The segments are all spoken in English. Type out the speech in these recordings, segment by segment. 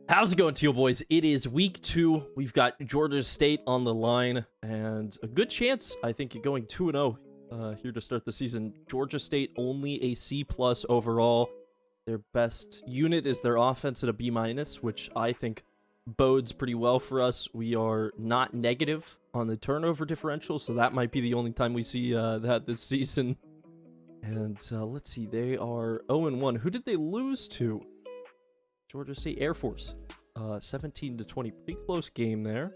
How's it going, Teal Boys? It is week 2. We've got Georgia State on the line, and a good chance, I think, of going 2-0 here to start the season. Georgia State only a C+ overall. Their best unit is their offense at a B-, which I think bodes pretty well for us. We are not negative on the turnover differential, so that might be the only time we see that this season. And let's see, they are 0-1. Who did they lose to? Georgia State Air Force, 17-20. Pretty close game there.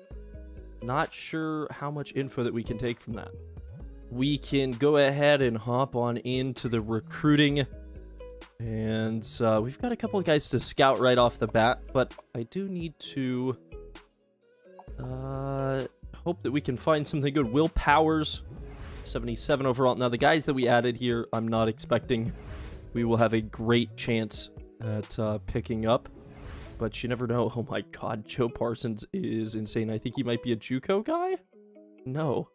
Not sure how much info that we can take from that. We can go ahead and hop on into the recruiting. And we've got a couple of guys to scout right off the bat, but I do need to hope that we can find something good. Will Powers, 77 overall. Now, the guys that we added here, I'm not expecting we will have a great chance at picking up, but you never know. Oh my god, Joe Parsons is insane. I think he might be a JUCO guy. No.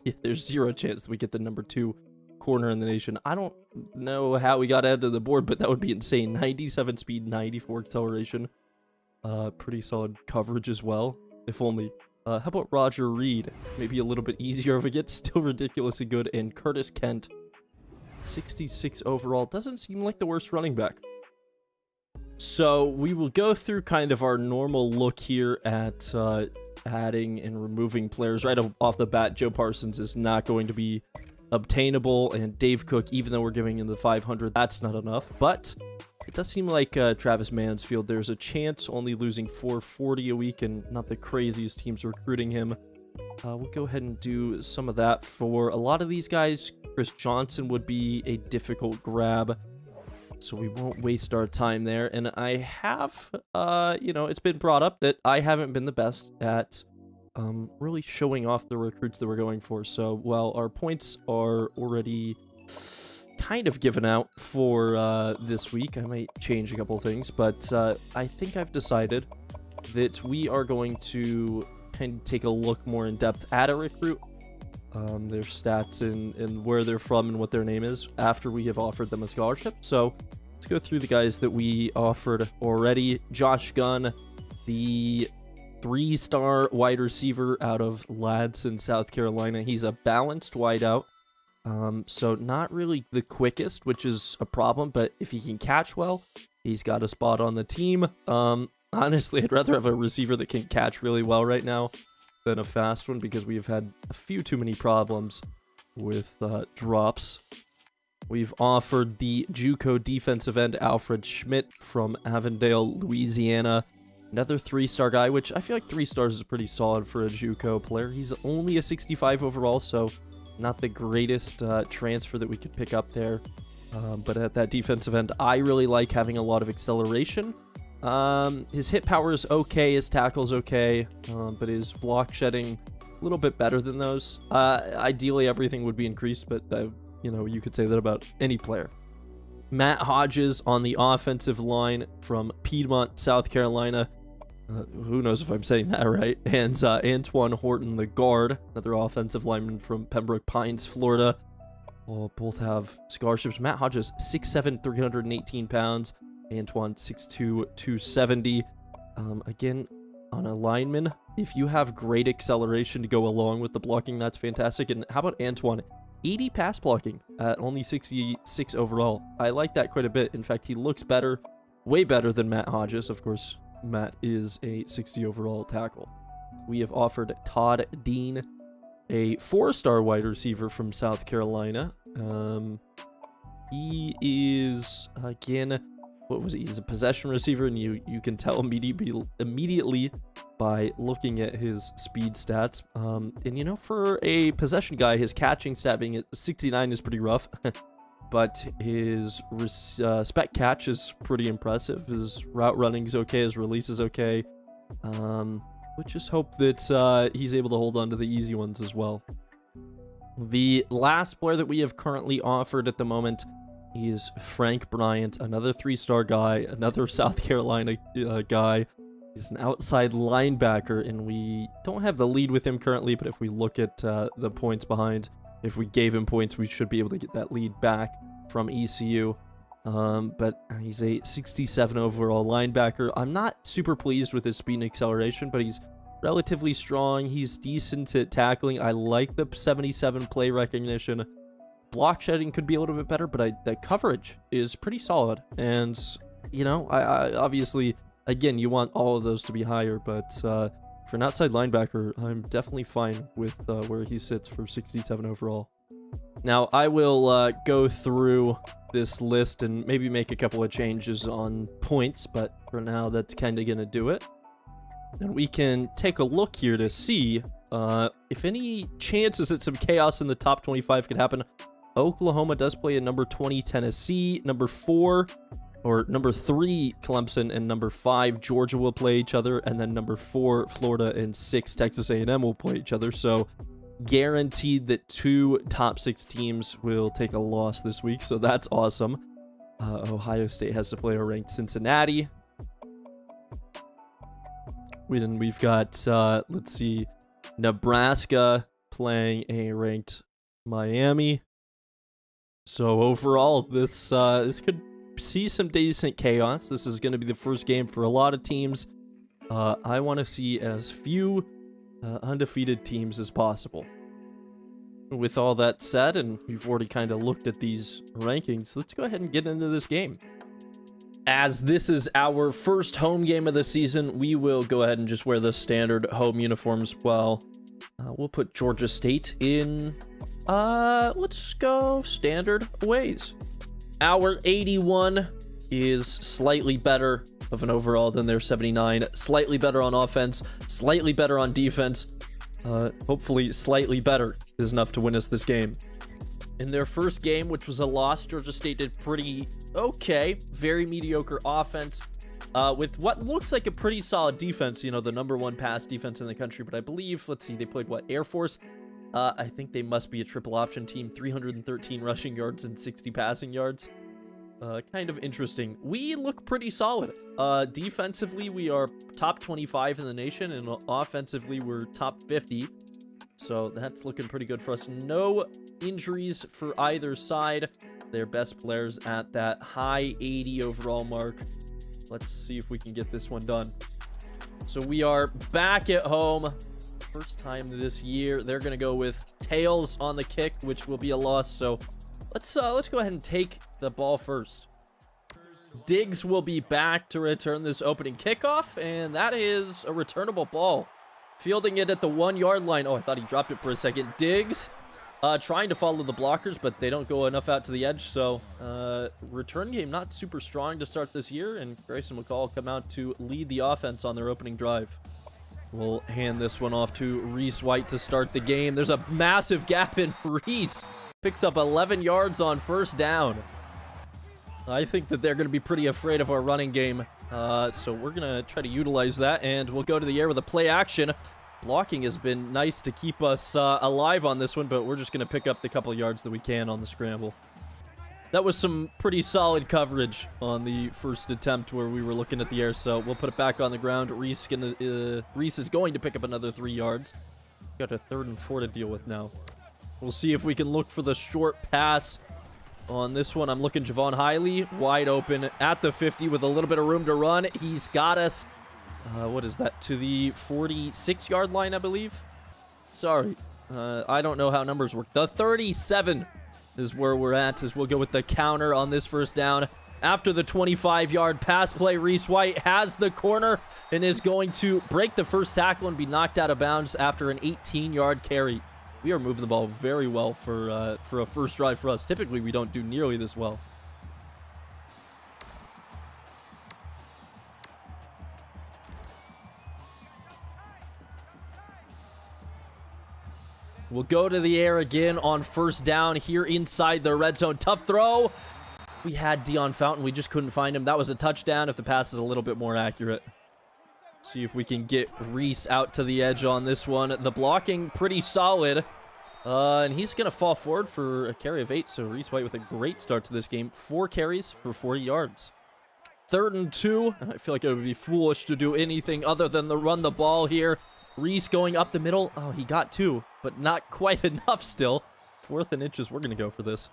Yeah, there's zero chance that we get the number 2 corner in the nation. I don't know how we got added to the board, but that would be insane. 97 speed, 94 acceleration. Pretty solid coverage as well, if only. How about Roger Reed? Maybe a little bit easier of a get, still ridiculously good. And Curtis Kent, 66 overall. Doesn't seem like the worst running back. So we will go through kind of our normal look here at adding and removing players. Right off the bat, Joe Parsons is not going to be obtainable, and Dave Cook, even though we're giving him the 500, that's not enough. But it does seem like Travis Mansfield, there's a chance, only losing 440 a week and not the craziest teams recruiting him. We'll go ahead and do some of that for a lot of these guys. Chris Johnson would be a difficult grab, so we won't waste our time there. And I have, it's been brought up that I haven't been the best at really showing off the recruits that we're going for. So while our points are already kind of given out for this week, I might change a couple of things, but I think I've decided that we are going to kind of take a look more in depth at a recruit, their stats and where they're from and what their name is after we have offered them a scholarship. So let's go through the guys that we offered already. Josh Gunn, the 3-star wide receiver out of Ladson, South Carolina. He's a balanced wideout, so not really the quickest, which is a problem, but if he can catch well, he's got a spot on the team. Honestly, I'd rather have a receiver that can catch really well right now than a fast one, because we've had a few too many problems with drops. We've offered the JUCO defensive end Alfred Schmidt from Avondale, Louisiana. Another 3-star guy, which I feel like 3 stars is pretty solid for a JUCO player. He's only a 65 overall, so not the greatest transfer that we could pick up there. But at that defensive end, I really like having a lot of acceleration. His hit power is okay, his tackle's okay, but his block shedding a little bit better than those. Ideally, everything would be increased, but you could say that about any player. Matt Hodges on the offensive line from Piedmont, South Carolina. Who knows if I'm saying that right? And Antoine Horton, the guard, another offensive lineman from Pembroke Pines, Florida. Both have scholarships. Matt Hodges, 6'7", 318 pounds. Antoine, 6'2", 270. Again, on a lineman, if you have great acceleration to go along with the blocking, that's fantastic. And how about Antoine? 80 pass blocking at only 66 overall. I like that quite a bit. In fact, he looks better, way better than Matt Hodges. Of course, Matt is a 60 overall tackle. We have offered Todd Dean, a 4-star wide receiver from South Carolina. He is, again, what was he? He's a possession receiver, and you can tell immediately by looking at his speed stats. And for a possession guy, his catching stat being at 69 is pretty rough, but his spec catch is pretty impressive. His route running is okay, his release is okay. Let's just hope that he's able to hold on to the easy ones as well. The last player that we have currently offered at the moment is Frank Bryant, another 3-star guy, another South Carolina guy. He's an outside linebacker, and we don't have the lead with him currently, but if we look at the points behind, if we gave him points, we should be able to get that lead back from ECU. But he's a 67 overall linebacker. I'm not super pleased with his speed and acceleration, but he's relatively strong. He's decent at tackling. I like the 77 play recognition. Block shedding could be a little bit better, but the coverage is pretty solid. And, you know, I obviously, again, you want all of those to be higher, but for an outside linebacker, I'm definitely fine with where he sits for 67 overall. Now, I will go through this list and maybe make a couple of changes on points, but for now, that's kind of going to do it. And we can take a look here to see if any chances that some chaos in the top 25 could happen. Oklahoma does play at number 20, Tennessee. Number 3, Clemson, and number 5, Georgia will play each other. And then number 4, Florida, and 6, Texas A&M will play each other. So guaranteed that 2 top 6 teams will take a loss this week. So that's awesome. Ohio State has to play a ranked Cincinnati. We've got, let's see, Nebraska playing a ranked Miami. So overall, this could see some decent chaos. This is going to be the first game for a lot of teams. I want to see as few undefeated teams as possible. With all that said, and we've already kind of looked at these rankings, let's go ahead and get into this game. As this is our first home game of the season, we will go ahead and just wear the standard home uniforms. Well, we'll put Georgia State in, let's go standard aways. Our 81 is slightly better of an overall than their 79. Slightly better on offense, slightly better on defense. Hopefully slightly better is enough to win us this game. In their first game, which was a loss, Georgia State did pretty okay. Very mediocre offense with what looks like a pretty solid defense. You know, the #1 pass defense in the country. But I believe, let's see, they played what? Air Force? I think they must be a triple option team. 313 rushing yards and 60 passing yards. Kind of interesting. We look pretty solid. Defensively, we are top 25 in the nation. And offensively, we're top 50. So that's looking pretty good for us. No injuries for either side. Their best players at that high 80 overall mark. Let's see if we can get this one done. So we are back at home. First time this year. They're going to go with tails on the kick, which will be a loss. So let's go ahead and take the ball first. Diggs will be back to return this opening kickoff, and that is a returnable ball. Fielding it at the 1-yard line. Oh, I thought he dropped it for a second. Diggs trying to follow the blockers, but they don't go enough out to the edge. So return game not super strong to start this year, and Grayson McCall come out to lead the offense on their opening drive. We'll hand this one off to Reese White to start the game. There's a massive gap in Reese. Picks up 11 yards on first down. I think that they're going to be pretty afraid of our running game. So we're going to try to utilize that, and we'll go to the air with a play action. Blocking has been nice to keep us alive on this one, but we're just going to pick up the couple yards that we can on the scramble. That was some pretty solid coverage on the first attempt where we were looking at the air, so we'll put it back on the ground. Reese is going to pick up another 3 yards. Got a 3rd and 4 to deal with now. We'll see if we can look for the short pass. On this one, I'm looking Javon Hiley, wide open at the 50 with a little bit of room to run. He's got us, what is that, to the 46-yard line, I believe? Sorry, I don't know how numbers work. The 37 is where we're at, as we'll go with the counter on this first down. After the 25-yard pass play, Reese White has the corner and is going to break the first tackle and be knocked out of bounds after an 18-yard carry. We are moving the ball very well for a first drive for us. Typically, we don't do nearly this well. We'll go to the air again on first down here inside the red zone. Tough throw. We had Deion Fountain. We just couldn't find him. That was a touchdown if the pass is a little bit more accurate. See if we can get Reese out to the edge on this one. The blocking pretty solid. And he's going to fall forward for a carry of 8. So Reese White with a great start to this game. 4 carries for 40 yards. 3rd and 2. I feel like it would be foolish to do anything other than to run the ball here. Reese going up the middle. Oh, he got 2, but not quite enough still. 4th and inches. We're going to go for this.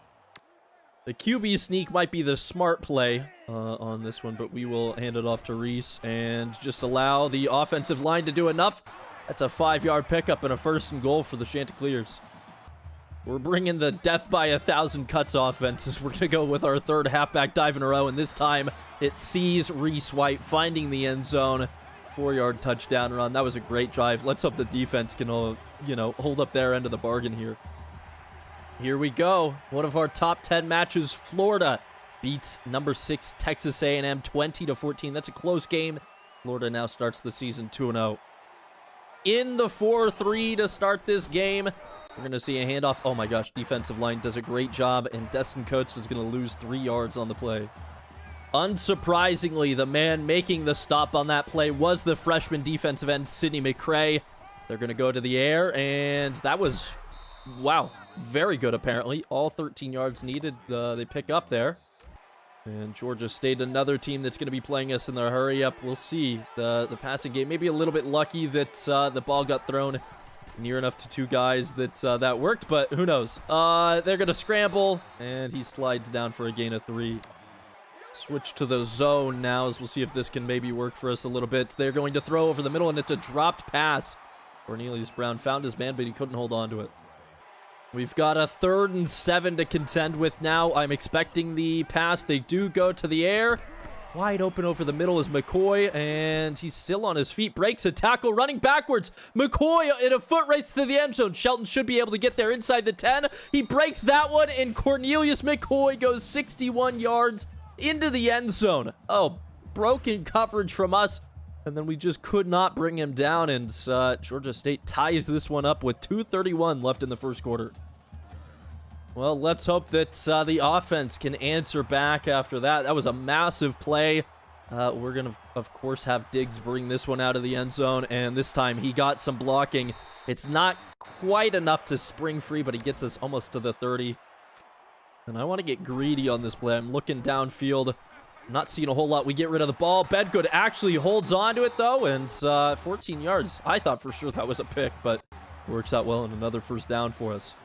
The QB sneak might be the smart play on this one, but we will hand it off to Reese and just allow the offensive line to do enough. That's a 5-yard pickup and a 1st and goal for the Chanticleers. We're bringing the death by 1,000 cuts offenses. We're going to go with our 3rd halfback dive in a row, and this time it sees Reese White finding the end zone. 4-yard touchdown run. That was a great drive. Let's hope the defense can, hold up their end of the bargain here. Here we go. One of our top 10 matches. Florida beats number 6 Texas A&M 20-14. That's a close game. Florida now starts the season 2-0. In the 4-3 to start this game. We're going to see a handoff. Oh my gosh, defensive line does a great job, and Destin Coates is going to lose 3 yards on the play. Unsurprisingly, the man making the stop on that play was the freshman defensive end, Sidney McCray. They're going to go to the air, and that was, wow, very good apparently. All 13 yards needed, they pick up there. And Georgia State, another team that's going to be playing us in the hurry-up. We'll see. The passing game, maybe a little bit lucky that the ball got thrown near enough to 2 guys that that worked, but who knows. They're going to scramble, and he slides down for a gain of 3. Switch to the zone now, as we'll see if this can maybe work for us a little bit. They're going to throw over the middle, and it's a dropped pass. Cornelius Brown found his man, but he couldn't hold on to it. We've got a 3rd and 7 to contend with now. I'm expecting the pass. They do go to the air. Wide open over the middle is McCoy, and he's still on his feet. Breaks a tackle, running backwards. McCoy in a foot race to the end zone. Shelton should be able to get there inside the 10. He breaks that one, and Cornelius McCoy goes 61 yards into the end zone. Oh, broken coverage from us, and then we just could not bring him down, and Georgia State ties this one up with 2:31 left in the 1st quarter. Well, let's hope that the offense can answer back after that. That was a massive play. We're going to, of course, have Diggs bring this one out of the end zone, and this time he got some blocking. It's not quite enough to spring free, but he gets us almost to the 30. And I want to get greedy on this play. I'm looking downfield. I'm not seeing a whole lot. We get rid of the ball. Bedgood actually holds on to it, though, and 14 yards. I thought for sure that was a pick, but works out well, and another 1st down for us.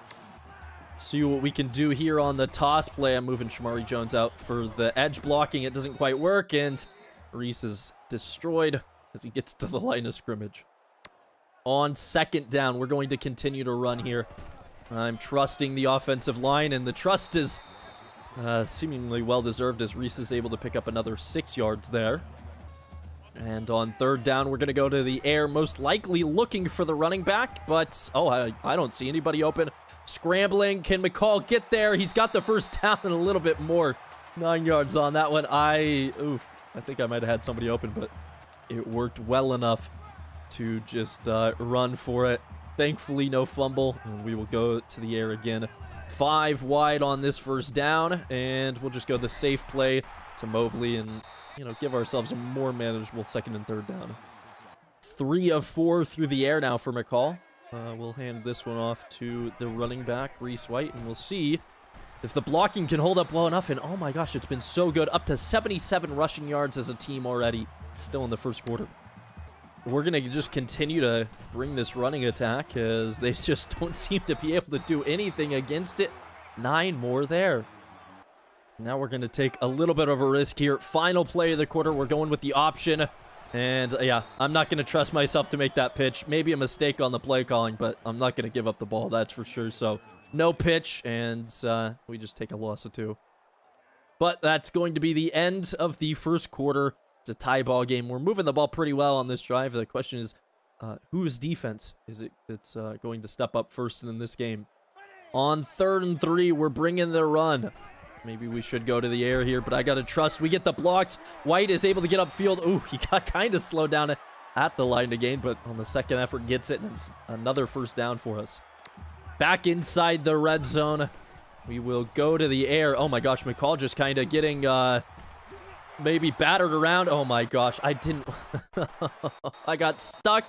See what we can do here on the toss play. I'm moving Shamari Jones out for the edge blocking. It doesn't quite work, and Reese is destroyed as he gets to the line of scrimmage. On 2nd down, we're going to continue to run here. I'm trusting the offensive line, and the trust is seemingly well-deserved as Reese is able to pick up another 6 yards there. And on 3rd down, we're going to go to the air, most likely looking for the running back, but, oh, I don't see anybody open. Scrambling. Can McCall get there? He's got the 1st down and a little bit more. 9 yards on that one. I think I might have had somebody open, but it worked well enough to just run for it. Thankfully, no fumble, and we will go to the air again. 5 wide on this 1st down, and we'll just go the safe play to Mobley and, give ourselves a more manageable 2nd and 3rd down. 3 of 4 through the air now for McCall. We'll hand this one off to the running back, Reese White, and we'll see if the blocking can hold up well enough. And oh my gosh, it's been so good. Up to 77 rushing yards as a team already, still in the 1st quarter. We're going to just continue to bring this running attack as they just don't seem to be able to do anything against it. 9 more there. Now we're going to take a little bit of a risk here. Final play of the quarter. We're going with the option. And yeah, I'm not going to trust myself to make that pitch. Maybe a mistake on the play calling, but I'm not going to give up the ball, that's for sure. So no pitch, and we just take a loss of 2. But that's going to be the end of the 1st quarter. It's a tie ball game. We're moving the ball pretty well on this drive. The question is, whose defense is it that's going to step up first in this game? On 3rd and 3, we're bringing the run. Maybe we should go to the air here, but I got to trust. We get the blocks. White is able to get upfield. Ooh, he got kind of slowed down at the line to gain, but on the 2nd effort gets it, and it's another 1st down for us. Back inside the red zone. We will go to the air. Oh my gosh, McCall just kind of getting maybe battered around. Oh my gosh, I didn't... I got stuck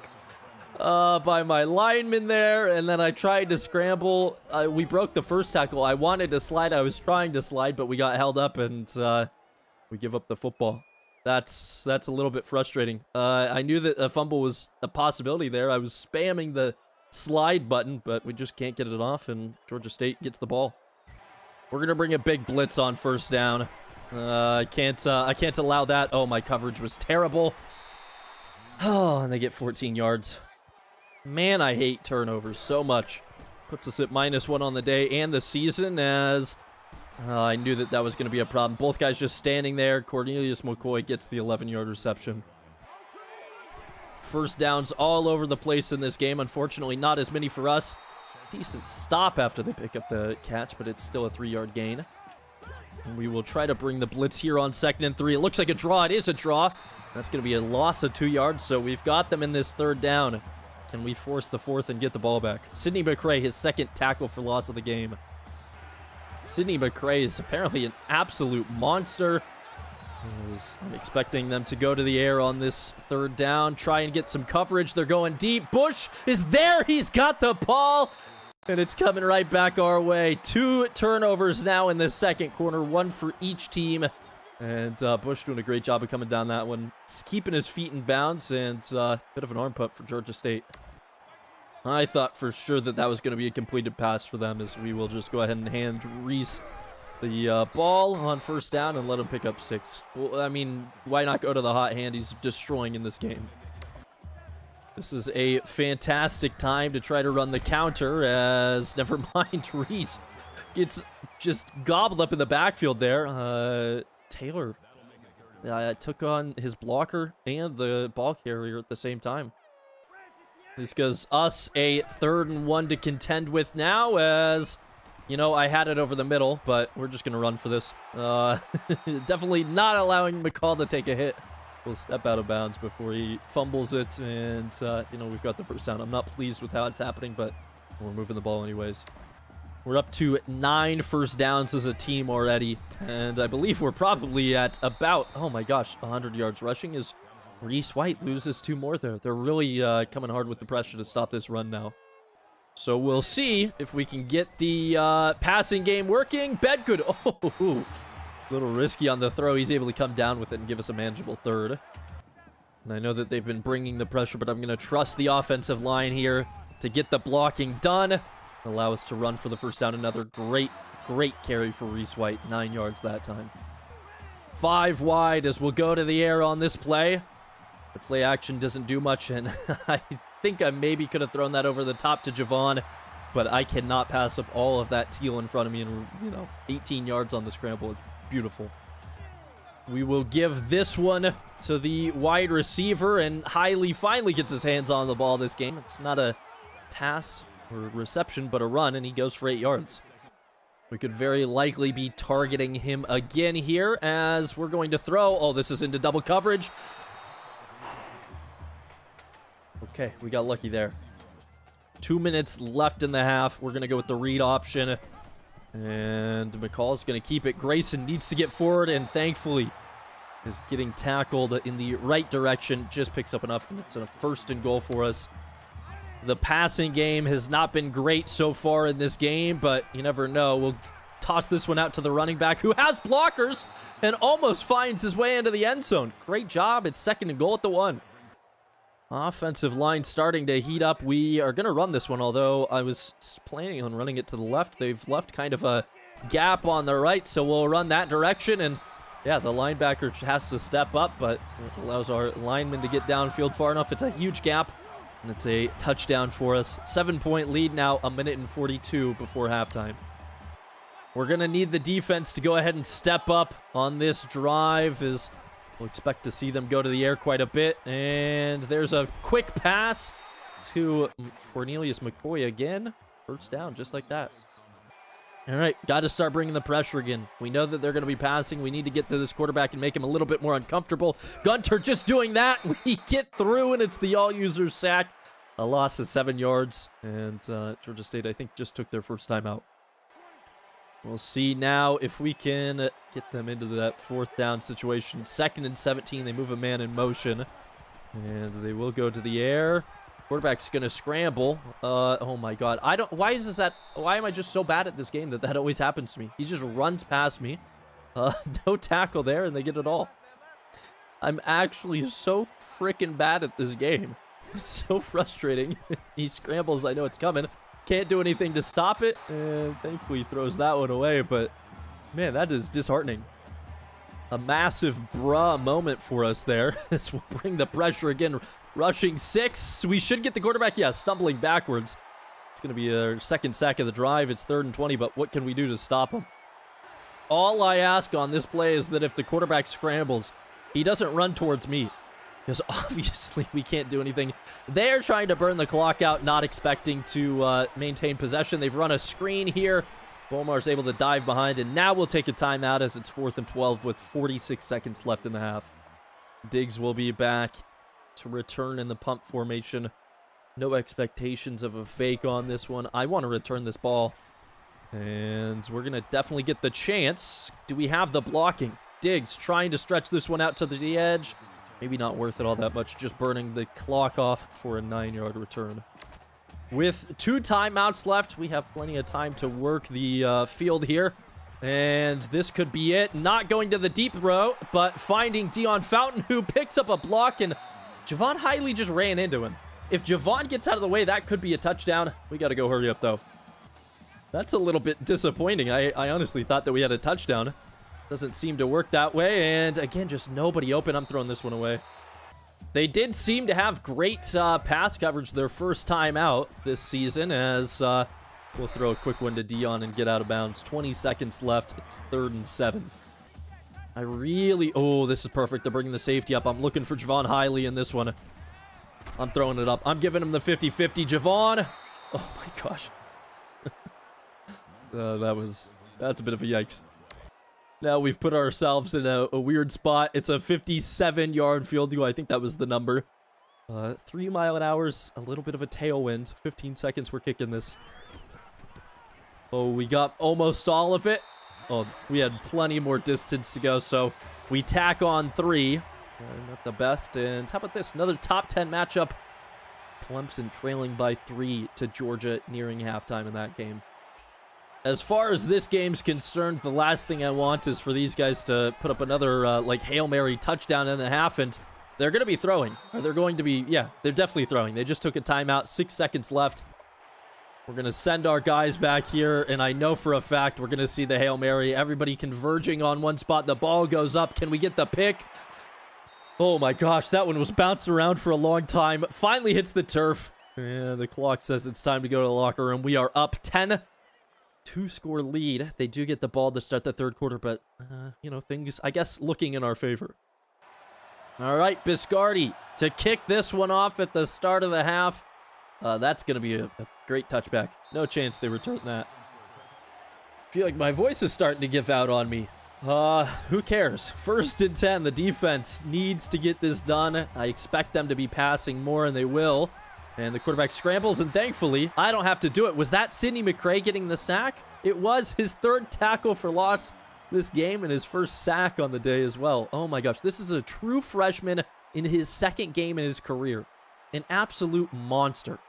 by my lineman there, and then I tried to scramble. We broke the 1st tackle. I wanted to slide. I was trying to slide, but we got held up, and we give up the football. That's a little bit frustrating. I knew that a fumble was a possibility there. I was spamming the slide button, but we just can't get it off, and Georgia State gets the ball. We're going to bring a big blitz on first down. I can't allow that. Oh, my coverage was terrible. Oh, and they get 14 yards. Man, I hate turnovers so much. Puts us at -1 on the day and the season, as I knew that that was going to be a problem. Both guys just standing there. Cornelius McCoy gets the 11-yard reception. First downs all over the place in this game. Unfortunately, not as many for us. Decent stop after they pick up the catch, but it's still a 3-yard gain. And we will try to bring the blitz here on 2nd and 3. It looks like a draw. It is a draw. That's going to be a loss of 2 yards, so we've got them in this 3rd down. Can we force the 4th and get the ball back? Sidney McCray, his 2nd tackle for loss of the game. Sidney McCray is apparently an absolute monster. I'm expecting them to go to the air on this 3rd down, try and get some coverage. They're going deep. Bush is there. He's got the ball, and it's coming right back our way. 2 turnovers now in the 2nd quarter, 1 for each team. And Bush doing a great job of coming down that one. He's keeping his feet in bounds, and a bit of an arm pump for Georgia State. I thought for sure that that was going to be a completed pass for them, as we will just go ahead and hand Reese the ball on first down and let him pick up 6. Well, I mean, why not go to the hot hand? He's destroying in this game. This is a fantastic time to try to run the counter, as never mind, Reese gets just gobbled up in the backfield there. Taylor took on his blocker and the ball carrier at the same time. This gives us a 3rd and 1 to contend with now, as, you know, I had it over the middle, but we're just going to run for this. Definitely not allowing McCall to take a hit. We'll step out of bounds before he fumbles it, and, you know, we've got the first down. I'm not pleased with how it's happening, but we're moving the ball anyways. We're up to 9 first downs as a team already, and I believe we're probably at about, oh my gosh, 100 yards rushing, as Reese White loses 2 more there. They're really coming hard with the pressure to stop this run now. So we'll see if we can get the passing game working. Bedgood, oh, a little risky on the throw. He's able to come down with it and give us a manageable 3rd. And I know that they've been bringing the pressure, but I'm going to trust the offensive line here to get the blocking done. Allow us to run for the first down. Another great carry for Reese White. 9 yards that time. 5 wide as we'll go to the air on this play. The play action doesn't do much, and I think I maybe could have thrown that over the top to Javon, but I cannot pass up all of that teal in front of me, and, you know, 18 yards on the scramble is beautiful. We will give this one to the wide receiver, and Hiley finally gets his hands on the ball this game. It's not a pass or reception, but a run, and he goes for 8 yards. We could very likely be targeting him again here, as we're going to throw. Oh, this is into double coverage. Okay, we got lucky there. 2 minutes left in the half. We're going to go with the read option. And McCall's going to keep it. Grayson needs to get forward, and thankfully is getting tackled in the right direction. Just picks up enough, and it's a 1st and goal for us. The passing game has not been great so far in this game, but you never know. We'll toss this one out to the running back, who has blockers and almost finds his way into the end zone. Great job. It's 2nd and goal at the 1. Offensive line starting to heat up. We are going to run this one, although I was planning on running it to the left. They've left kind of a gap on the right, so we'll run that direction. And yeah, the linebacker has to step up, but it allows our lineman to get downfield far enough. It's a huge gap, and it's a touchdown for us. 7-point lead now, 1:42 before halftime. We're going to need the defense to go ahead and step up on this drive, as we'll expect to see them go to the air quite a bit. And there's a quick pass to Cornelius McCoy again. First down, just like that. All right, got to start bringing the pressure again. We know that they're going to be passing. We need to get to this quarterback and make him a little bit more uncomfortable. Gunter just doing that. We get through, and it's the all-user sack. A loss of 7 yards. And Georgia State, I think, just took their first time out. We'll see now if we can get them into that 4th down situation. 2nd and 17. They move a man in motion. And they will go to the air. Quarterback's going to scramble. Oh my God. Why am I just so bad at this game that always happens to me? He just runs past me. No tackle there, and they get it all. I'm actually so freaking bad at this game. It's so frustrating. He scrambles. I know it's coming. Can't do anything to stop it. And thankfully he throws that one away, but Man, that is disheartening. A massive bruh moment for us there. This will bring the pressure again. Rushing 6. We should get the quarterback. Yeah, stumbling backwards. It's going to be our second sack of the drive. It's 3rd and 20, but what can we do to stop him? All I ask on this play is that if the quarterback scrambles, he doesn't run towards me. Because obviously we can't do anything. They're trying to burn the clock out, not expecting to maintain possession. They've run a screen here. Bomar's able to dive behind, and now we'll take a timeout as it's 4th and 12 with 46 seconds left in the half. Diggs will be back to return in the punt formation. No expectations of a fake on this one. I want to return this ball, and we're going to definitely get the chance. Do we have the blocking? Diggs trying to stretch this one out to the edge. Maybe not worth it all that much, just burning the clock off for a 9-yard return. With 2 timeouts left, we have plenty of time to work the field here. And this could be it. Not going to the deep row, but finding Dion Fountain, who picks up a block, and Javon Hiley just ran into him. If Javon gets out of the way, that could be a touchdown. We got to go hurry up, though. That's a little bit disappointing. I honestly thought that we had a touchdown. Doesn't seem to work that way, and again, just nobody open. I'm throwing this one away. They did seem to have great pass coverage their first time out this season, as we'll throw a quick one to Dion and get out of bounds. 20 seconds left. It's 3rd and 7. Oh, this is perfect. They're bringing the safety up. I'm looking for Javon Hiley in this one. I'm throwing it up. I'm giving him the 50-50. Javon. Oh, my gosh. That's a bit of a yikes. Now we've put ourselves in a weird spot. It's a 57-yard field goal. I think that was the number. 3 mile an hour, a little bit of a tailwind. 15 seconds, we're kicking this. Oh, we got almost all of it. Oh, we had plenty more distance to go, so we tack on 3. Not the best. And how about this? Another top 10 matchup. Clemson trailing by 3 to Georgia nearing halftime in that game. As far as this game's concerned, the last thing I want is for these guys to put up another, Hail Mary touchdown in the half, and they're going to be throwing. Or they're going to be, yeah, they're definitely throwing. They just took a timeout, 6 seconds left. We're going to send our guys back here, and I know for a fact we're going to see the Hail Mary. Everybody converging on one spot. The ball goes up. Can we get the pick? Oh my gosh, that one was bouncing around for a long time. Finally hits the turf. And the clock says it's time to go to the locker room. We are up 10. 2-score lead. They do get the ball to start the 3rd quarter, but, things, I guess, looking in our favor. All right, Biscardi to kick this one off at the start of the half. That's going to be a great touchback. No chance they return that. I feel like my voice is starting to give out on me. Who cares? 1st and 10. The defense needs to get this done. I expect them to be passing more, and they will. And the quarterback scrambles, and thankfully, I don't have to do it. Was that Sidney McRae getting the sack? It was his 3rd tackle for loss this game and his 1st sack on the day as well. Oh my gosh, this is a true freshman in his 2nd game in his career. An absolute monster.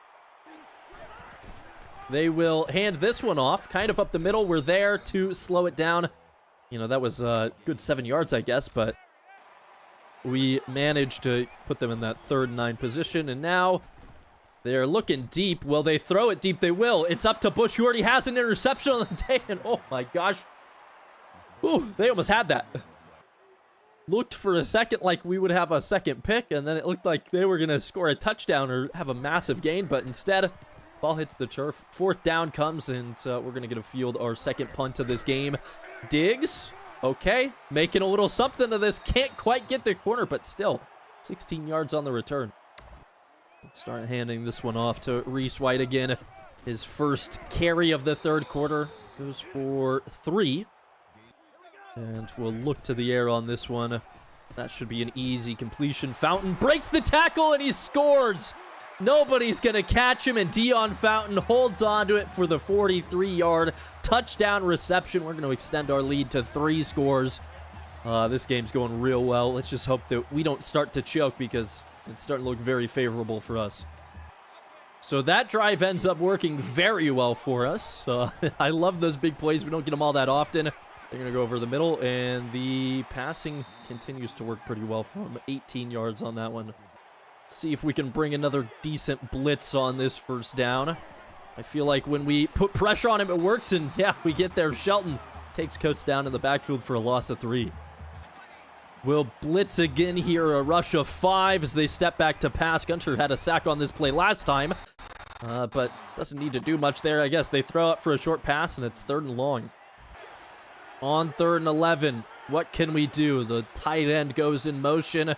They will hand this one off, kind of up the middle. We're there to slow it down. That was a good 7 yards, I guess, but we managed to put them in that 3rd and 9 position, and now they're looking deep. Will they throw it deep? They will. It's up to Bush, who already has an interception on the day. And oh my gosh. Ooh, they almost had that. Looked for a second like we would have a second pick, and then it looked like they were going to score a touchdown or have a massive gain, but instead, ball hits the turf. 4th down comes, and we're going to get a field our 2nd punt of this game. Diggs, okay, making a little something of this. Can't quite get the corner, but still, 16 yards on the return. Let's start handing this one off to Reese White again. His 1st carry of the 3rd quarter goes for 3. And we'll look to the air on this one. That should be an easy completion. Fountain breaks the tackle, and he scores. Nobody's going to catch him, and Dion Fountain holds on to it for the 43-yard touchdown reception. We're going to extend our lead to 3 scores. This game's going real well. Let's just hope that we don't start to choke, because it's starting to look very favorable for us. So that drive ends up working very well for us. I love those big plays. We don't get them all that often. They're going to go over the middle, and the passing continues to work pretty well for them. 18 yards on that one. Let's see if we can bring another decent blitz on this 1st down. I feel like when we put pressure on him, it works, and yeah, we get there. Shelton takes Coates down in the backfield for a loss of 3. We'll blitz again here, a rush of 5 as they step back to pass. Gunter had a sack on this play last time, but doesn't need to do much there, I guess. They throw out for a short pass, and it's 3rd and long. On 3rd and 11, what can we do? The tight end goes in motion.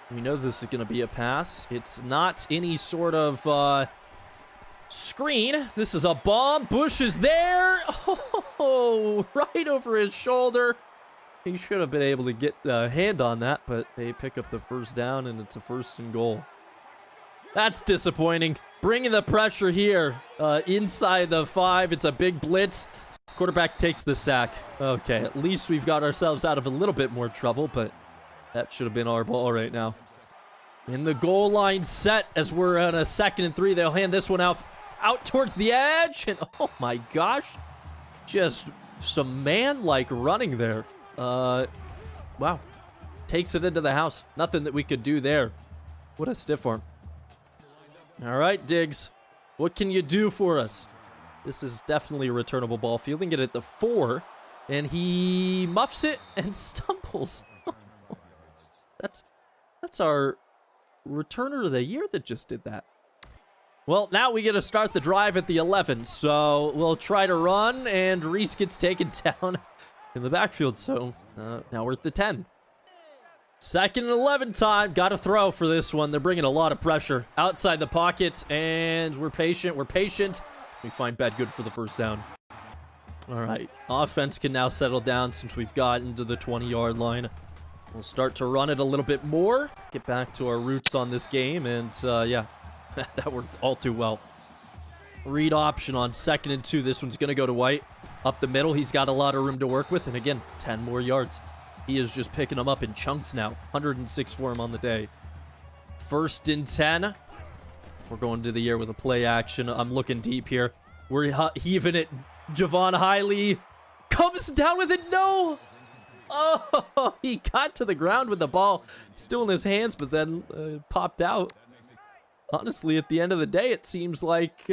We know this is going to be a pass. It's not any sort of screen. This is a bomb. Bush is there. Oh, right over his shoulder. He should have been able to get a hand on that, but they pick up the first down, and it's a 1st and goal. That's disappointing. Bringing the pressure here inside the 5. It's a big blitz. Quarterback takes the sack. Okay, at least we've got ourselves out of a little bit more trouble, but that should have been our ball right now. In the goal line set as we're on a 2nd and 3. They'll hand this one out towards the edge, and oh my gosh, just some man-like running there. Wow. Takes it into the house. Nothing that we could do there. What a stiff arm. All right, Diggs. What can you do for us? This is definitely a returnable ball. Fielding it at the 4, and he muffs it and stumbles. That's our returner of the year that just did that. Well, now we get to start the drive at the 11, so we'll try to run, and Reese gets taken down in the backfield, so now we're at the 10. 2nd and 11 time. Got to throw for this one. They're bringing a lot of pressure outside the pocket, and we're patient. We find Bedgood for the first down. All right. Offense can now settle down since we've gotten to the 20-yard line. We'll start to run it a little bit more. Get back to our roots on this game, and yeah, that worked all too well. Read option on 2nd and 2. This one's going to go to White. Up the middle, he's got a lot of room to work with, and again, 10 more yards. He is just picking them up in chunks now. 106 for him on the day. 1st and 10. We're going to the air with a play action. I'm looking deep here. We're heaving it. Javon Hiley comes down with it. No! Oh, he got to the ground with the ball still in his hands, but then popped out. Honestly, at the end of the day, it seems like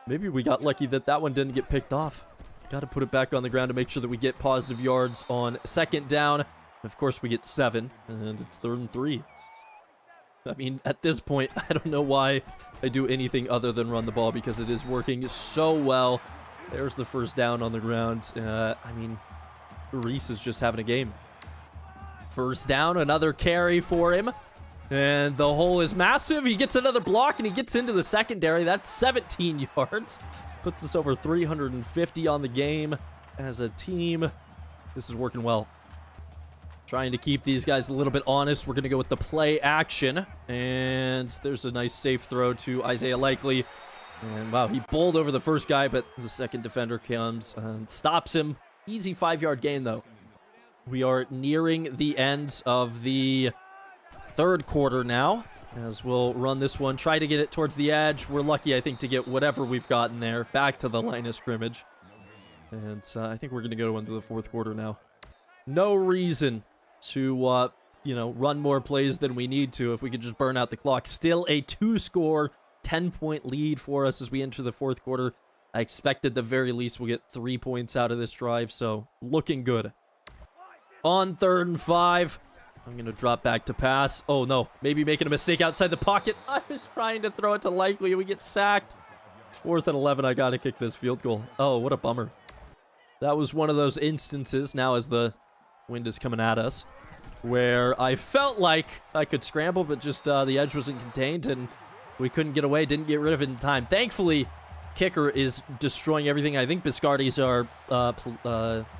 maybe we got lucky that one didn't get picked off. Got to put it back on the ground to make sure that we get positive yards on 2nd down. Of course, we get 7, and it's 3rd and 3. I mean, at this point, I don't know why I do anything other than run the ball because it is working so well. There's the first down on the ground. I mean, Reese is just having a game. 1st down, another carry for him. And the hole is massive. He gets another block, and he gets into the secondary. That's 17 yards. Puts us over 350 on the game as a team. This is working well. Trying to keep these guys a little bit honest. We're going to go with the play action. And there's a nice safe throw to Isaiah Likely. And wow, he bowled over the first guy, but the second defender comes and stops him. Easy 5-yard gain, though. We are nearing the end of the 3rd quarter now, as we'll run this one, try to get it towards the edge. We're lucky, I think, to get whatever we've gotten there back to the line of scrimmage. And I think we're going to go into the 4th quarter now. No reason to, run more plays than we need to if we could just burn out the clock. Still a 2-score, 10-point lead for us as we enter the 4th quarter. I expect at the very least we'll get 3 points out of this drive, so looking good. On 3rd and 5. I'm going to drop back to pass. Oh, no. Maybe making a mistake outside the pocket. I was trying to throw it to Likely. We get sacked. 4th and 11. I got to kick this field goal. Oh, what a bummer. That was one of those instances, now as the wind is coming at us, where I felt like I could scramble, but just the edge wasn't contained, and we couldn't get away. Didn't get rid of it in time. Thankfully, kicker is destroying everything. I think Biscardi's our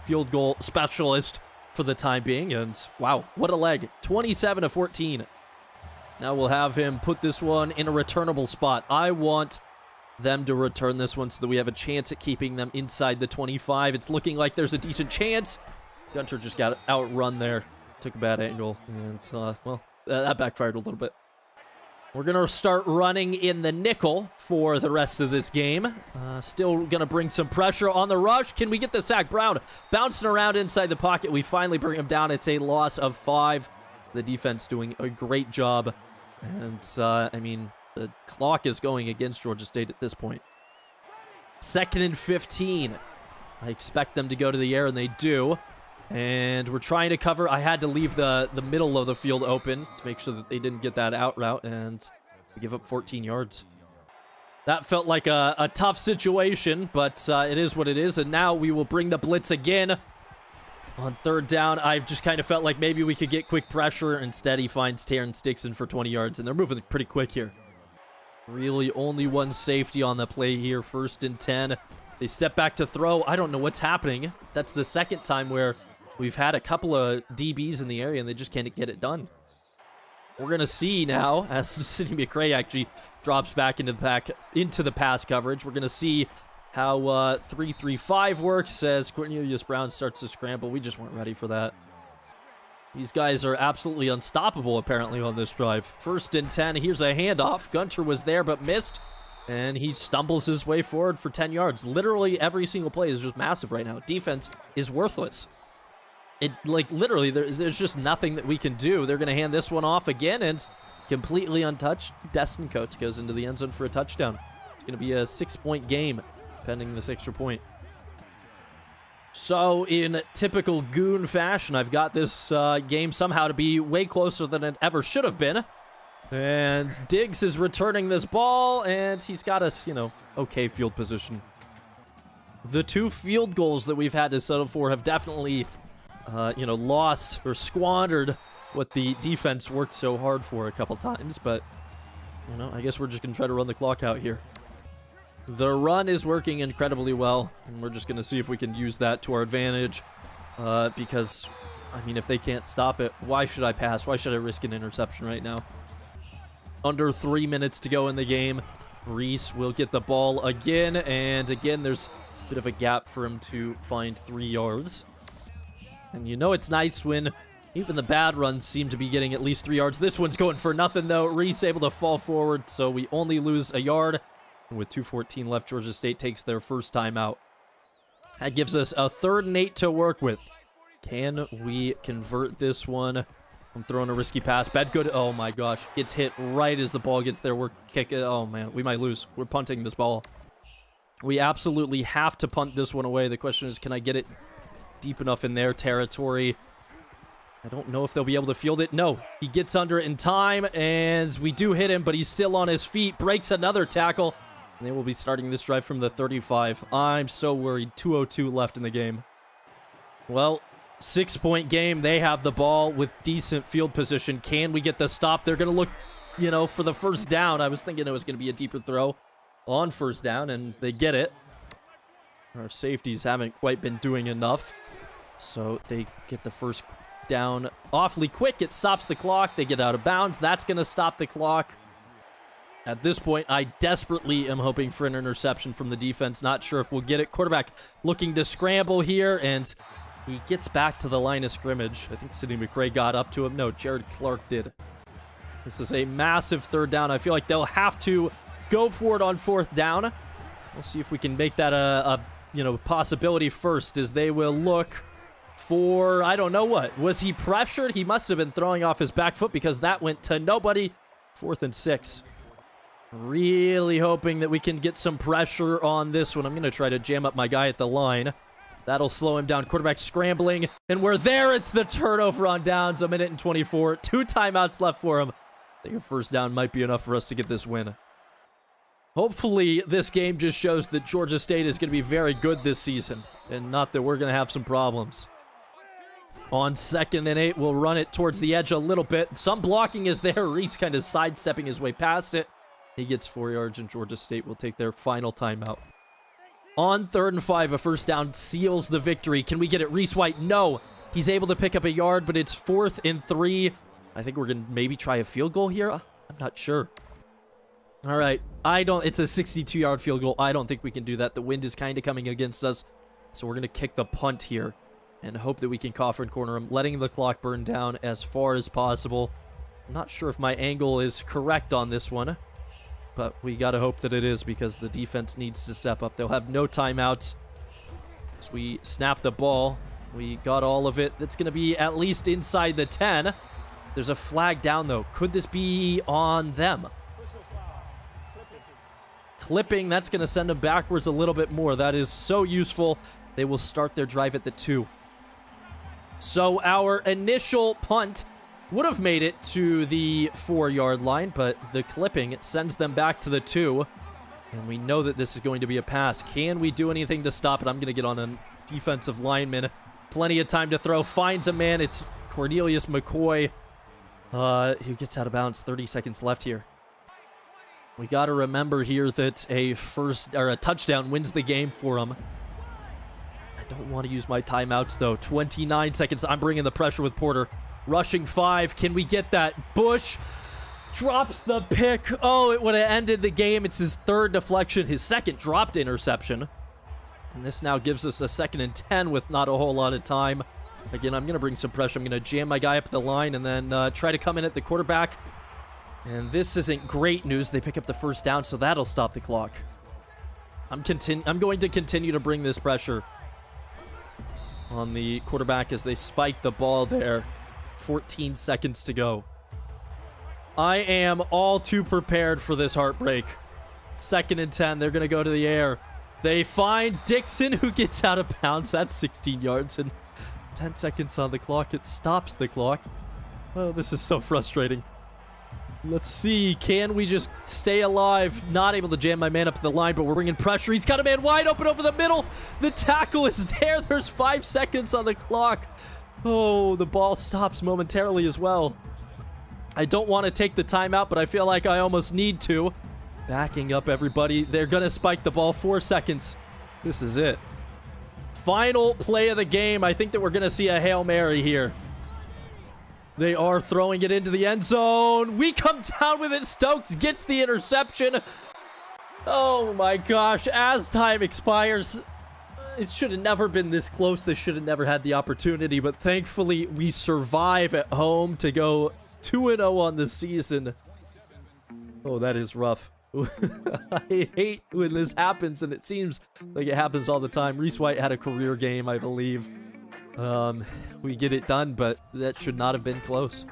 field goal specialist for the time being, and wow, what a leg. 27-14. Now we'll have him put this one in a returnable spot. I want them to return this one so that we have a chance at keeping them inside the 25. It's looking like there's a decent chance. Gunter just got outrun there. Took a bad angle, and that backfired a little bit. We're going to start running in the nickel for the rest of this game. Still going to bring some pressure on the rush. Can we get the sack? Brown bouncing around inside the pocket. We finally bring him down. It's a loss of 5. The defense doing a great job. And, I mean, the clock is going against Georgia State at this point. 2nd and 15. I expect them to go to the air, and they do. And we're trying to cover. I had to leave the middle of the field open to make sure that they didn't get that out route, and we give up 14 yards. That felt like a tough situation, but it is what it is. And now we will bring the blitz again on third down. I just kind of felt like maybe we could get quick pressure. Instead, he finds Terrence Dixon for 20 yards, and they're moving pretty quick here. Really only one safety on the play here, 1st and 10. They step back to throw. I don't know what's happening. That's the second time where we've had a couple of DBs in the area, and they just can't get it done. We're going to see now, as Sidney McRae actually drops back into the pass coverage. We're going to see how 3-3-5 works as Cornelius Brown starts to scramble. We just weren't ready for that. These guys are absolutely unstoppable, apparently, on this drive. 1st and 10. Here's a handoff. Gunter was there, but missed. And he stumbles his way forward for 10 yards. Literally every single play is just massive right now. Defense is worthless. Literally, there's just nothing that we can do. They're going to hand this one off again, and completely untouched, Destin Coates goes into the end zone for a touchdown. It's going to be a 6-point game, pending this extra point. So, in typical Goon fashion, I've got this game somehow to be way closer than it ever should have been. And Diggs is returning this ball, and he's got us, okay field position. The 2 field goals that we've had to settle for have definitely, lost or squandered what the defense worked so hard for a couple times. But, I guess we're just going to try to run the clock out here. The run is working incredibly well, and we're just going to see if we can use that to our advantage. Because, if they can't stop it, why should I pass? Why should I risk an interception right now? Under 3 minutes to go in the game. Reese will get the ball again, and again, there's a bit of a gap for him to find 3 yards. And it's nice when even the bad runs seem to be getting at least 3 yards. This one's going for nothing, though. Reese able to fall forward, so we only lose a yard. And with 2:14 left, Georgia State takes their first time out. That gives us a 3rd and 8 to work with. Can we convert this one? I'm throwing a risky pass. Bedgood, oh my gosh. Gets hit right as the ball gets there. We're kicking. Oh man, we might lose. We're punting this ball. We absolutely have to punt this one away. The question is, can I get it deep enough in their territory? I don't know if they'll be able to field it. No, he gets under it in time, and we do hit him, but he's still on his feet. Breaks another tackle. And they will be starting this drive from the 35. I'm so worried. 2:02 left in the game. Well, 6-point game. They have the ball with decent field position. Can we get the stop? They're going to look, for the first down. I was thinking it was going to be a deeper throw on first down, and they get it. Our safeties haven't quite been doing enough. So they get the first down awfully quick. It stops the clock. They get out of bounds. That's going to stop the clock. At this point, I desperately am hoping for an interception from the defense. Not sure if we'll get it. Quarterback looking to scramble here, and he gets back to the line of scrimmage. I think Sidney McRae got up to him. No, Jared Clark did. This is a massive 3rd down. I feel like they'll have to go for it on 4th down. We'll see if we can make that a possibility first, as they will look for, I don't know what. Was he pressured? He must have been throwing off his back foot, because that went to nobody. 4th and 6. Really hoping that we can get some pressure on this one. I'm going to try to jam up my guy at the line. That'll slow him down. Quarterback scrambling, and we're there. It's the turnover on downs. 1:24. 2 timeouts left for him. I think a first down might be enough for us to get this win. Hopefully, this game just shows that Georgia State is going to be very good this season, and not that we're going to have some problems. On 2nd and 8, we'll run it towards the edge a little bit. Some blocking is there. Reese kind of sidestepping his way past it. He gets 4 yards, and Georgia State will take their final timeout. On 3rd and 5, a first down seals the victory. Can we get it? Reese White, no. He's able to pick up a yard, but it's 4th and 3. I think we're going to maybe try a field goal here. I'm not sure. All right. It's a 62-yard field goal. I don't think we can do that. The wind is kind of coming against us, so we're going to kick the punt here and hope that we can Coffin corner him, letting the clock burn down as far as possible. I'm not sure if my angle is correct on this one, but we got to hope that it is, because the defense needs to step up. They'll have no timeouts. As we snap the ball, we got all of it. That's going to be at least inside the 10. There's a flag down, though. Could this be on them? Clipping, that's going to send them backwards a little bit more. That is so useful. They will start their drive at the 2. So our initial punt would have made it to the 4-yard line, but the clipping sends them back to the 2. And we know that this is going to be a pass. Can we do anything to stop it? I'm going to get on a defensive lineman. Plenty of time to throw. Finds a man. It's Cornelius McCoy. Who gets out of bounds. 30 seconds left here. We got to remember here that a touchdown wins the game for him. I don't want to use my timeouts, though. 29 seconds. I'm bringing the pressure with Porter. Rushing 5. Can we get that? Bush drops the pick. Oh, it would have ended the game. It's his 3rd deflection, his 2nd dropped interception. And this now gives us a 2nd and 10 with not a whole lot of time. Again, I'm going to bring some pressure. I'm going to jam my guy up the line and then try to come in at the quarterback. And this isn't great news. They pick up the 1st down, so that'll stop the clock. I'm going to continue to bring this pressure on the quarterback as they spike the ball there. 14 seconds to go. I am all too prepared for this heartbreak. 2nd and 10. They're going to go to the air. They find Dixon, who gets out of bounds. That's 16 yards and 10 seconds on the clock. It stops the clock. Oh, this is so frustrating. Let's see. Can we just stay alive? Not able to jam my man up the line, but we're bringing pressure. He's got a man wide open over the middle. The tackle is there. There's 5 seconds on the clock. Oh, the ball stops momentarily as well. I don't want to take the timeout, but I feel like I almost need to. Backing up everybody. They're going to spike the ball. 4 seconds. This is it. Final play of the game. I think that we're going to see a Hail Mary here. They are throwing it into the end zone. We come down with it. Stokes gets the interception. Oh my gosh. As time expires, it should have never been this close. They should have never had the opportunity, but thankfully we survive at home to go 2-0 on the season. Oh, that is rough. I hate when this happens, and it seems like it happens all the time. Reese White had a career game, I believe. We get it done, but that should not have been close.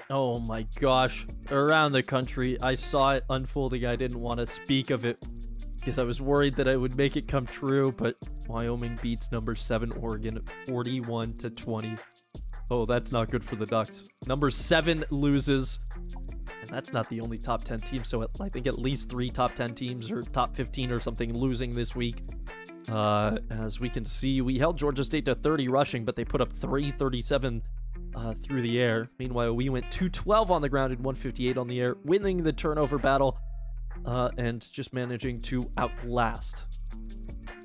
Oh my gosh. Around the country, I saw it unfolding. I didn't want to speak of it because I was worried that I would make it come true, but Wyoming beats number 7 Oregon 41-20. Oh, that's not good for the Ducks. Number 7 loses. And that's not the only top 10 team, so I think at least 3 top 10 teams or top 15 or something losing this week. As we can see, we held Georgia State to 30 rushing, but they put up 337 through the air. Meanwhile, we went 212 on the ground and 158 on the air, winning the turnover battle and just managing to outlast.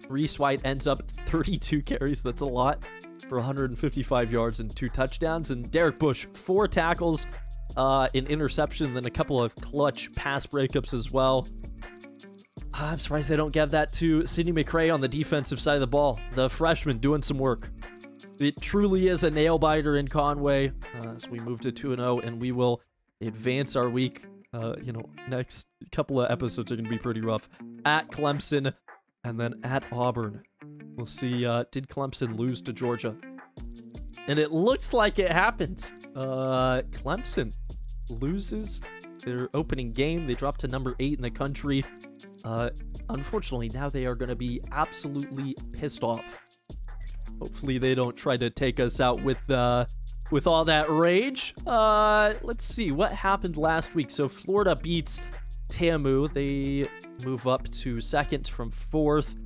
Reese White ends up 32 carries. That's a lot for 155 yards and 2 touchdowns. And Derek Bush, 4 tackles, an interception, then a couple of clutch pass breakups as well. I'm surprised they don't give that to Sidney McRae on the defensive side of the ball. The freshman doing some work. It truly is a nail-biter in Conway as we move to 2-0, and we will advance our week. Next couple of episodes are going to be pretty rough. At Clemson, and then at Auburn. We'll see, did Clemson lose to Georgia? And it looks like it happened. Clemson loses their opening game. They dropped to number 8 in the country. Unfortunately, now they are going to be absolutely pissed off. Hopefully they don't try to take us out with all that rage. Let's see what happened last week. So Florida beats TAMU. They move up to 2nd from 4th.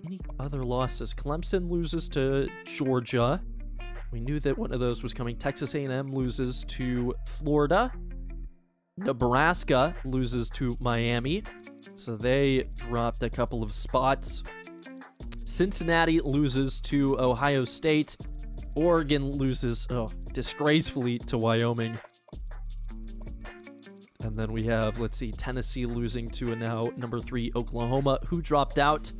Any other losses? Clemson loses to Georgia. We knew that one of those was coming. Texas A&M loses to Florida. Nebraska loses to Miami. So they dropped a couple of spots. Cincinnati loses to Ohio State. Oregon loses, disgracefully to Wyoming. And then we have, let's see, Tennessee losing to now number 3 Oklahoma, who dropped out.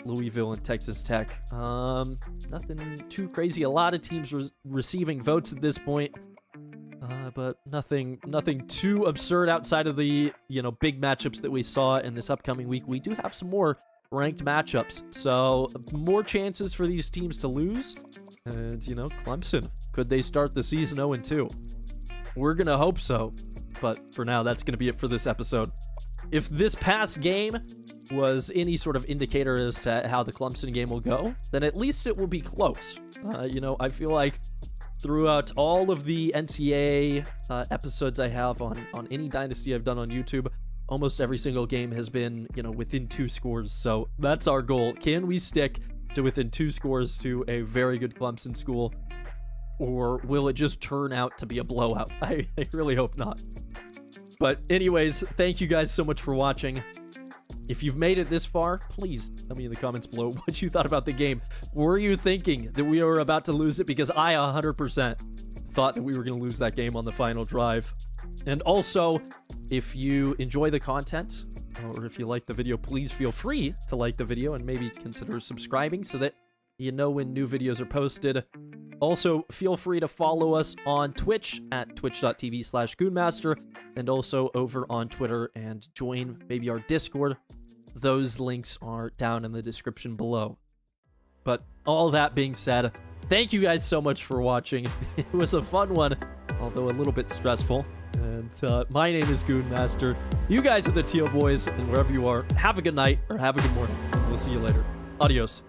Louisville and Texas Tech. Nothing too crazy. A lot of teams receiving votes at this point. But nothing too absurd outside of the, big matchups that we saw in this upcoming week. We do have some more ranked matchups. So more chances for these teams to lose. And, Clemson, could they start the season 0-2? We're going to hope so. But for now, that's going to be it for this episode. if this past game was any sort of indicator as to how the Clemson game will go, then at least it will be close. You know, I feel like throughout all of the NCAA episodes I have on any dynasty I've done on YouTube, almost every single game has been, you know, within 2 scores. So that's our goal. Can we stick to within 2 scores to a very good Clemson school? Or will it just turn out to be a blowout? I really hope not. But anyways, thank you guys so much for watching. If you've made it this far, please tell me in the comments below what you thought about the game. Were you thinking that we were about to lose it? Because I 100% thought that we were going to lose that game on the final drive. And also, if you enjoy the content, or if you like the video, please feel free to like the video and maybe consider subscribing so that you know when new videos are posted. Also, feel free to follow us on Twitch at twitch.tv/goonmaster, and also over on Twitter, and join maybe our Discord. Those links are down in the description below. But all that being said, thank you guys so much for watching. It was a fun one, although a little bit stressful. And my name is Goonmaster. You guys are the Teal Boys, and wherever you are, have a good night or have a good morning. We'll see you later. Adios.